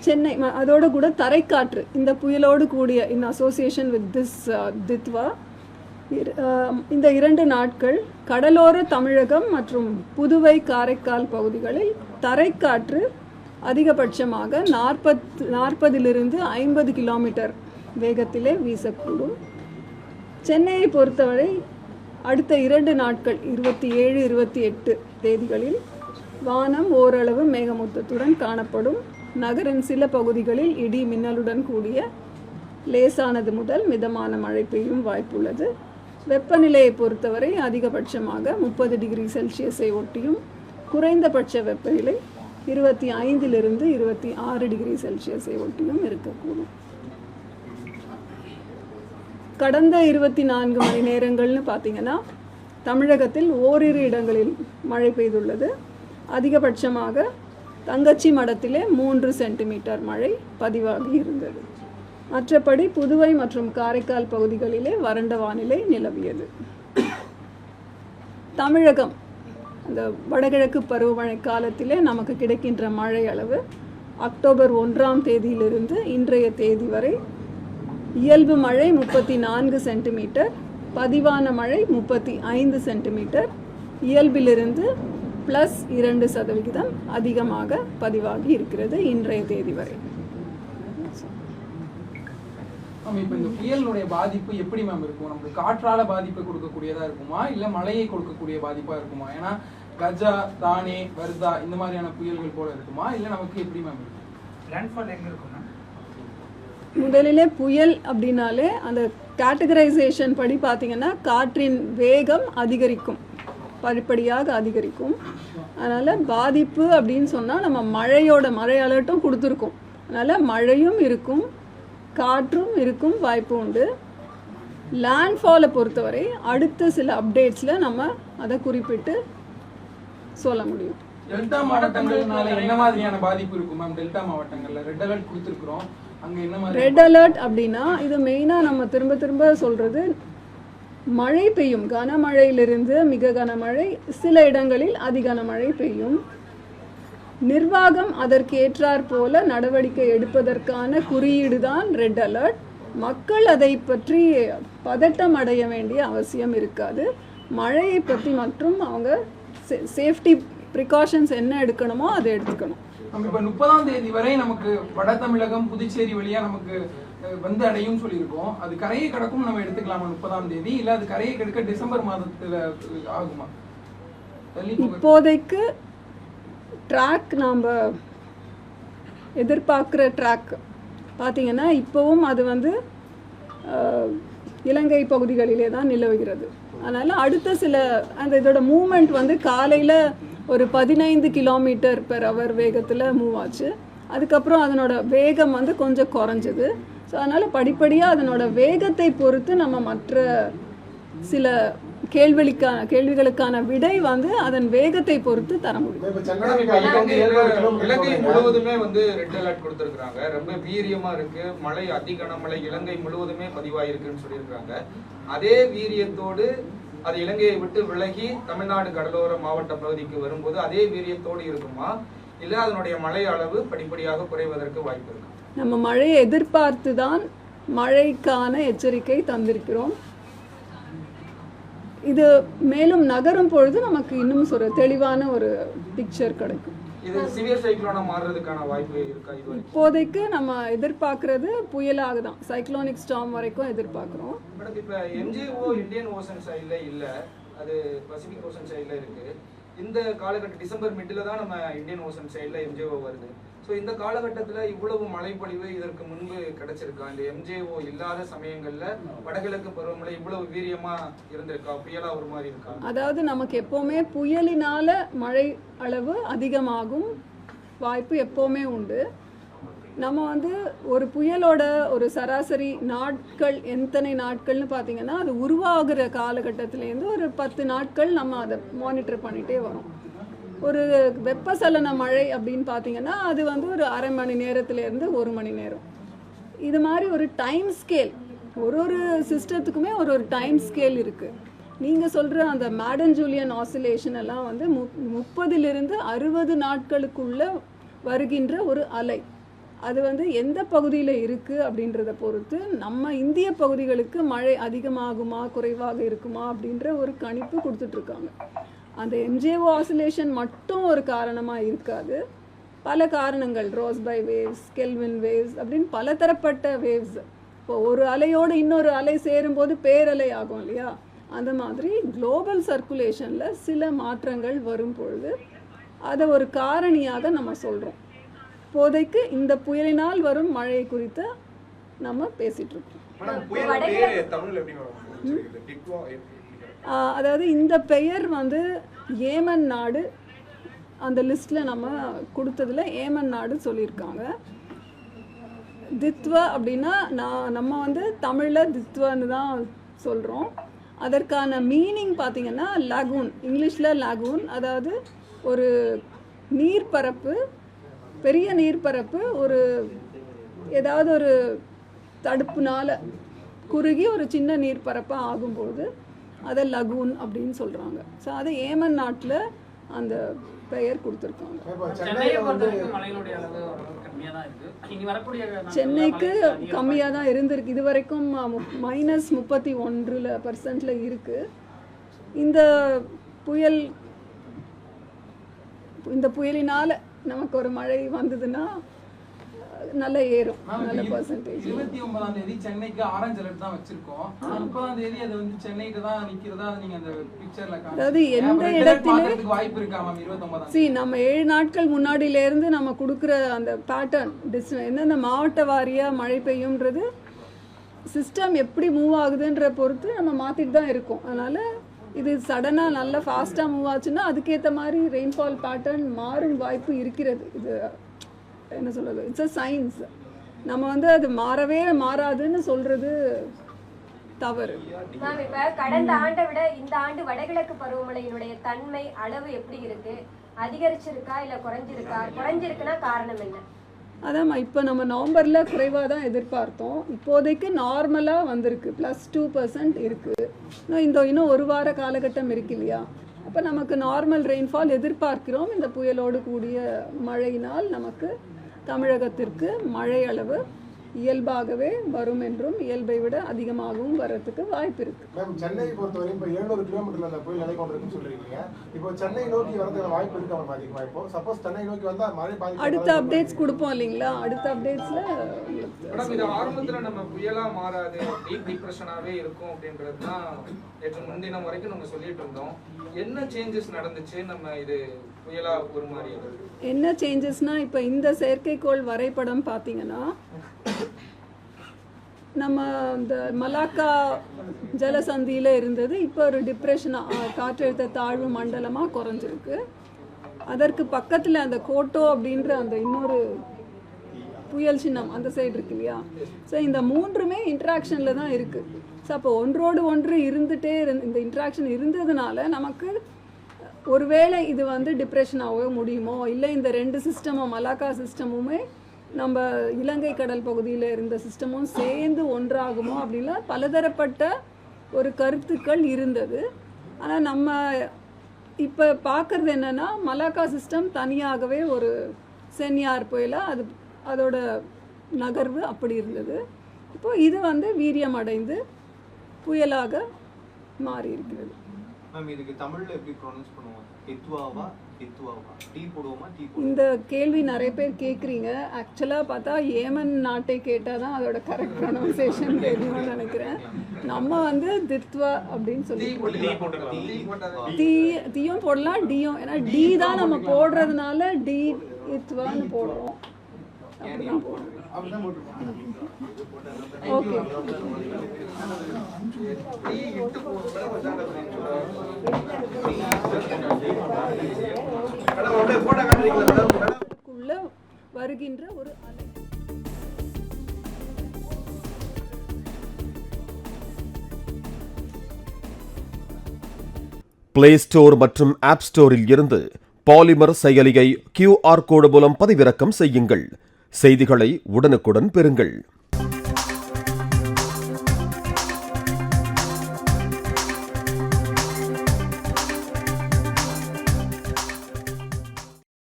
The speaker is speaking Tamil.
சென்னை அதோடு கூட தரைக்காற்று இந்த புயலோடு கூடிய இன் அசோசியேஷன் வித் திஸ் தித்வா இந்த 2 நாட்கள் கடலோர தமிழகம் மற்றும் புதுவை காரைக்கால் பகுதிகளில் தரைக்காற்று அதிகபட்சமாக 40 50 கிலோமீட்டர் வேகத்திலே வீசக்கூடும். சென்னையை பொறுத்தவரை அடுத்த 2 நாட்கள் 27 28 தேதிகளில் வானம் ஓரளவு மேகமூட்டத்துடன் காணப்படும். நகரின் சில பகுதிகளில் இடி மின்னலுடன் கூடிய லேசானது முதல் மிதமான மழை பெய்யும் வாய்ப்புள்ளது. வெப்பநிலையை பொறுத்தவரை அதிகபட்சமாக 30 டிகிரி செல்சியஸை ஒட்டியும் குறைந்தபட்ச வெப்பநிலை 25 26 டிகிரி செல்சியஸை ஒட்டியும் இருக்கக்கூடும். கடந்த 24 மணி நேரங்கள்னு பார்த்தீங்கன்னா தமிழகத்தில் ஓரிரு இடங்களில் மழை பெய்துள்ளது. அதிகபட்சமாக தங்கச்சி மடத்திலே 3 சென்டிமீட்டர் மழை பதிவாகி இருந்தது. மற்றபடி புதுவை மற்றும் காரைக்கால் பகுதிகளிலே வறண்ட வானிலை நிலவியது. தமிழகம் அந்த வடகிழக்கு பருவமழை காலத்திலே நமக்கு கிடைக்கின்ற மழை அளவு அக்டோபர் 1ஆம் தேதியிலிருந்து இன்றைய தேதி வரை இயல்பு மழை 34 சென்டிமீட்டர், பதிவான மழை 35 சென்டிமீட்டர், இயல்பிலிருந்து +2% அதிகமாக பதிவாகி இருக்கிறது இன்றைய தேதி வரை. இப்போ இந்த புயலுடைய பாதிப்பு எப்படி மேம் இருக்கும்? நமக்கு காற்றால பாதிப்பை கொடுக்கக்கூடியதா இருக்குமா இல்ல மழையை கொடுக்கக்கூடிய பாதிப்பா இருக்குமா? ஏன்னா கஜா, தானே, வர்தா இந்த மாதிரியான புயல்கள் போல இருக்குமா இல்ல நமக்கு எப்படி மேம் இருக்கும்? லேண்ட்ஃபால் எங்க இருக்கும்? முதலிலே புயல் அப்படின்னாலே அந்த கேட்டகரைசேஷன் படி பார்த்தீங்கன்னா காற்றின் வேகம் அதிகரிக்கும், படிப்படியாக அதிகரிக்கும். அதனால் பாதிப்பு அப்படின்னு சொன்னால் நம்ம மழை அலர்ட்டும் கொடுத்துருக்கோம். அதனால் மழையும் இருக்கும், காற்றும் இருக்கும் வாய்ப்பு உண்டு. லேண்ட்ஃபாலை பொறுத்தவரை அடுத்த சில அப்டேட்ஸில் நம்ம அதை குறிப்பிட்டு சொல்ல முடியும். டெல்டா மாவட்டங்கள்னால என்ன மாதிரியான பாதிப்பு இருக்கும் மேம்? டெல்டா மாவட்டங்கள்ல ரெட் அலர்ட் கொடுத்துருக்கோம், அங்கே என்ன மாதிரி? ரெட் அலர்ட் அப்படின்னா இது மெயினாக நம்ம திரும்ப சொல்கிறது, மழை பெய்யும், கனமழையிலிருந்து மிக கனமழை, சில இடங்களில் அதி கனமழை பெய்யும். நிர்வாகம் அதற்கு ஏற்றாற் போல நடவடிக்கை எடுப்பதற்கான குறியீடு தான் ரெட் அலர்ட். மக்கள் அதை பற்றி பதட்டம் அடைய வேண்டிய அவசியம் இருக்காது. மழையை பற்றி மற்றும் அவங்க சேஃப்டி ப்ரிகாஷன்ஸ் என்ன எடுக்கணுமோ அதை எடுத்துக்கணும். இப்போ 30ஆம் தேதி வரை நமக்கு வட தமிழகம் புதுச்சேரி வழியா நமக்கு வந்து அடையும் சொல்லியிருக்கோம். அது கரையை கடக்கும் நம்ம எடுத்துக்கலாமா 30ஆம் தேதி? இல்ல அது கரையை கடக்க டிசம்பர் மாதத்துல ஆகுமா? இப்போதைக்கு ட்ராக் நாம் எதிர்பார்க்குற ட்ராக் பார்த்தீங்கன்னா இப்போவும் அது வந்து இலங்கை பகுதிகளிலே தான் நிலவுகிறது. அதனால் அடுத்த சில அந்த இதோட மூமெண்ட் வந்து காலையில் ஒரு 15 km/h வேகத்தில் மூவ் ஆச்சு. அதுக்கப்புறம் அதனோட வேகம் வந்து கொஞ்சம் குறைஞ்சது. ஸோ அதனால் படிப்படியாக அதனோட வேகத்தை பொறுத்து நம்ம மற்ற சில கேள்விகளுக்கான விடை வந்து அதன் வேகத்தை பொறுத்து தர முடியும். இலங்கை முழுவதுமே வந்து ரெட் அலர்ட் கொடுத்திருக்காங்க. ரொம்ப வீரியமா இருக்கு, மழை அதிகனமழை இலங்கை முழுவதுமே பதிவாயிருக்குன்னு சொல்லியிருக்காங்க. அதே வீரியத்தோடு அது இலங்கையை விட்டு விலகி தமிழ்நாடு கடலோர மாவட்ட பகுதிக்கு வரும்போது அதே வீரியத்தோடு இருக்குமா இல்ல அதனுடைய மழை அளவு படிப்படியாக குறைவதற்கு வாய்ப்பு இருக்கு? நம்ம மழையை எதிர்பார்த்து தான் மழைக்கான எச்சரிக்கை தந்திருக்கிறோம். இது மேலும் நகரும் பொழுது நமக்கு இன்னும் ஒரு தெளிவான ஒரு பிக்சர் கிடைக்கும். இது சிவியர் சைக்ளோனா மாறுறதுக்கான வாய்ப்பு இருக்கா? இப்போதைக்கு நம்ம எதிர்பார்க்கறது புயலாக தான், சைக்ளோனிக் ஸ்டார்ம் வரைக்கும் எதிர்பார்க்குறோம். மேடம் இப்போ எம்ஜிஓ இந்தியன் ஓசன் சைடில் இல்லை, அது பசிபிக் ஓசன் சைடில் இருக்குது. இந்த காலகட்டம் டிசம்பர் மிட்டில் தான் நம்ம இந்தியன் ஓசன் சைடில் எம்ஜிஓ வருது. ஸோ இந்த காலகட்டத்தில் இவ்வளவு மழைப்பொழிவு இதற்கு முன்பு கிடைச்சிருக்கா? இந்த எம்ஜிஓ இல்லாத சமயங்களில் வடகிழக்கு பருவமழை இவ்வளவு வீரியமாக இருந்திருக்கா? புயலாக ஒரு மாதிரி இருக்கா? அதாவது நமக்கு எப்போவுமே புயலினால மழை அளவு அதிகமாகும் வாய்ப்பு எப்போவுமே உண்டு. நம்ம வந்து ஒரு புயலோட ஒரு சராசரி நாட்கள் எத்தனை நாட்கள்னு பார்த்தீங்கன்னா அது உருவாகிற காலகட்டத்திலேருந்து ஒரு 10 நாட்கள் நம்ம அதை மானிட்டர் பண்ணிகிட்டே வரோம். ஒரு வெப்பசலன மழை அப்படின்னு பார்த்தீங்கன்னா அது வந்து ஒரு அரை மணி நேரத்துலேருந்து 1 மணி நேரம். இது மாதிரி ஒரு டைம் ஸ்கேல், ஒரு சிஸ்டத்துக்குமே ஒரு டைம் ஸ்கேல் இருக்குது. நீங்கள் சொல்கிற அந்த மேடன் ஜூலியன் ஆசிலேஷன் எல்லாம் வந்து 30 to 60 நாட்களுக்குள்ளே வருகின்ற ஒரு அலை. அது வந்து எந்த பகுதியில் இருக்குது அப்படின்றத பொறுத்து நம்ம இந்திய பகுதிகளுக்கு மழை அதிகமாகுமா குறைவாக இருக்குமா அப்படின்ற ஒரு கணிப்பு கொடுத்துட்ருக்காங்க. அந்த எம்ஜேஓ ஆசிலேஷன் மட்டும் ஒரு காரணமாக இருக்காது. பல காரணங்கள், Rossby waves, Kelvin waves அப்படின்னு பல தரப்பட்ட வேவ்ஸ். இப்போ ஒரு அலையோடு இன்னொரு அலை சேரும்போது பேரலை ஆகும் இல்லையா, அந்த மாதிரி குளோபல் சர்க்குலேஷனில் சில மாற்றங்கள் வரும் பொழுது அதை ஒரு காரணியாக நம்ம சொல்கிறோம். இப்போதைக்கு இந்த புயலினால் வரும் மழை குறித்து நம்ம பேசிகிட்டு இருக்கோம். அதாவது இந்த பெயர் வந்து ஏமன் நாடு அந்த லிஸ்ட்டில் நம்ம கொடுத்ததில் ஏமன் நாடு சொல்லியிருக்காங்க. தித்வா அப்படின்னா நம்ம வந்து தமிழில் தித்வான்னு தான் சொல்கிறோம். அதற்கான மீனிங் பார்த்திங்கன்னா லகூன், இங்கிலீஷில் லகூன், அதாவது ஒரு நீர்ப்பரப்பு, பெரிய நீர்ப்பரப்பு ஒரு ஏதாவது ஒரு தடுப்புனால் குறுகி ஒரு சின்ன நீர்ப்பரப்பாக ஆகும்போது அதை லகூன் அப்படின்னு சொல்கிறாங்க. ஸோ அது ஏமன் நாட்டில் அந்த பெயர் கொடுத்துருக்காங்க. சென்னைக்கு கம்மியாக தான் இருந்திருக்கு, இது வரைக்கும் -31% இருக்குது. இந்த புயலினால் நமக்கு ஒரு மழை வந்ததுன்னா நல்ல ஏறும், நல்ல பர்சன்டேஜ். 29ஆம் தேதி சென்னைக்கு ஆரஞ்சு அலர்ட் தான் வச்சிருக்கோம். 30ஆம் தேதி அது வந்து சென்னைக்கு தான் நிக்கிறதா நீங்க அந்த பிக்சர்ல காட்டுறீங்க. அதாவது எந்த இடத்துல வாய்ப்பு இருக்கா மேம் 29ஆம்? நம்ம 7 நாட்கள் முன்னாடியில இருந்து நம்ம கொடுக்குற அந்த பேட்டர்ன் எந்தெந்த மாவட்ட வாரியா மழை பெய்யும்ன்றது சிஸ்டம் எப்படி மூவ் ஆகுதுன்ற பொறுத்து நம்ம மாத்திட்டு தான் இருக்கோம். அதனால இது சடனாக நல்லா ஃபாஸ்ட்டாக மூவ் ஆச்சுன்னா அதுக்கேற்ற மாதிரி ரெயின்ஃபால் பேட்டர்ன் மாறும் வாய்ப்பு இருக்கிறது. இது என்ன சொல்கிறது, இட்ஸ் அ சயின்ஸ். நம்ம வந்து அது மாறவே மாறாதுன்னு சொல்கிறது தவறு. மேம், இப்போ கடந்த ஆண்டை விட இந்த ஆண்டு வடகிழக்கு பருவமழையினுடைய தன்மை அளவு எப்படி இருக்கு? அதிகரிச்சிருக்கா இல்லை குறைஞ்சிருக்கா? குறைஞ்சிருக்குன்னா காரணம் என்ன? அதாம்மா, இப்போ நம்ம நவம்பரில் குறைவாக தான் எதிர்பார்த்தோம். இப்போதைக்கு நார்மலாக வந்திருக்கு, +2% இருக்குது. இன்னும் ஒரு வார காலகட்டம் இருக்கு இல்லையா, அப்போ நமக்கு நார்மல் ரெயின்ஃபால் எதிர்பார்க்கிறோம். இந்த புயலோடு கூடிய மழையினால் நமக்கு தமிழகத்திற்கு மழை அளவு இயல்பாகவே வரும் என்றும் இயல்பை விட அதிகமாகவும் வரதுக்கு வாய்ப்பு இருக்கு. மேம், சென்னையை பொறுத்தவரை இப்போ 700 கிலோமீட்டர்ல அந்த புயல் நிலை கொண்டிருக்குன்னு சொல்றீங்க. இப்போ சென்னை நோக்கி வரதுக்கு வாய்ப்பு இருக்கு அவங்க அதிகமா? இப்போ சப்போஸ் சென்னை நோக்கி வந்தா மழை பாதிப்பு அடுத்த அப்டேட்ஸ் கொடுப்போம் இல்லைங்களா, அடுத்த அப்டேட்ஸ்ல மேடம், இது ஆரம்பத்துல நம்ம புயலா மாறாது, டீப் டிப்ரெஷனாவே இருக்கும் அப்படின்றது தான் நேற்று முன்தினம் வரைக்கும் நம்ம சொல்லிட்டு இருந்தோம். என்ன சேஞ்சஸ் நடந்துச்சு? நம்ம இது புயலா ஒரு மாதிரி என்ன சேஞ்சஸ்னா, இப்போ இந்த செயற்கைக்கோள் வரைபடம் பார்த்தீங்கன்னா நம்ம இந்த மலாக்கா ஜலசந்தியில் இருந்தது இப்போ ஒரு டிப்ரெஷனாக காற்றழுத்த தாழ்வு மண்டலமாக குறைஞ்சிருக்கு. அதற்கு பக்கத்தில் அந்த கோட்டோ அப்படின்ற அந்த இன்னொரு புயல் சின்னம் அந்த சைடு இருக்கு இல்லையா. ஸோ இந்த மூன்றுமே இன்ட்ராக்ஷனில் தான் இருக்குது. ஸோ அப்போ ஒன்றோடு ஒன்று இருந்துகிட்டே இந்த இன்ட்ராக்ஷன் இருந்ததுனால நமக்கு ஒருவேளை இது வந்து டிப்ரெஷனாகவே முடியுமோ, இல்லை இந்த 2 சிஸ்டமும் மலாக்கா சிஸ்டமுமே நம்ம இலங்கை கடல் பகுதியில் இருந்த சிஸ்டமும் சேர்ந்து ஒன்றாகுமோ அப்படின்லாம் பலதரப்பட்ட ஒரு கருத்துக்கள் இருந்தது. ஆனால் நம்ம இப்போ பார்க்குறது என்னென்னா, மலாக்கா சிஸ்டம் தனியாகவே ஒரு சென்யார் புயலாக அதோட நகர்வு அப்படி இருந்தது. இப்போது இது வந்து வீரியம் அடைந்து புயலாக மாறி இருக்கிறது. மேம், இதுக்கு தமிழ்ல எப்படி ப்ரொனவுன்ஸ் பண்ணுவோம்? இத்வாவா இத்வாவா? டீ போடுவோமா? டீ இந்த கேள்வி நிறைய பேர் கேட்குறீங்க. ஆக்சுவலாக பார்த்தா ஏமன் நாட்டை கேட்டால் தான் அதோட கரெக்ட் ப்ரொனவுன்சியேஷன் தெரியும்னு நினைக்கிறேன். நம்ம வந்து தித்வா அப்படின்னு சொல்லி தீயும் போடலாம், டியும். ஏன்னா டி தான் நம்ம போடுறதுனால டி இத்வான்னு போடுறோம். அப்படிதான் போடுறோம். ஓகே, வருகின்ற ஒரு அலை. பிளே ஸ்டோர் மற்றும் ஆப் ஸ்டோரில் இருந்து பாலிமர் செயலியை QR கோடு மூலம் பதிவிறக்கம் செய்யுங்கள். செய்திகளை உடனுக்குடன் பெறுங்கள்.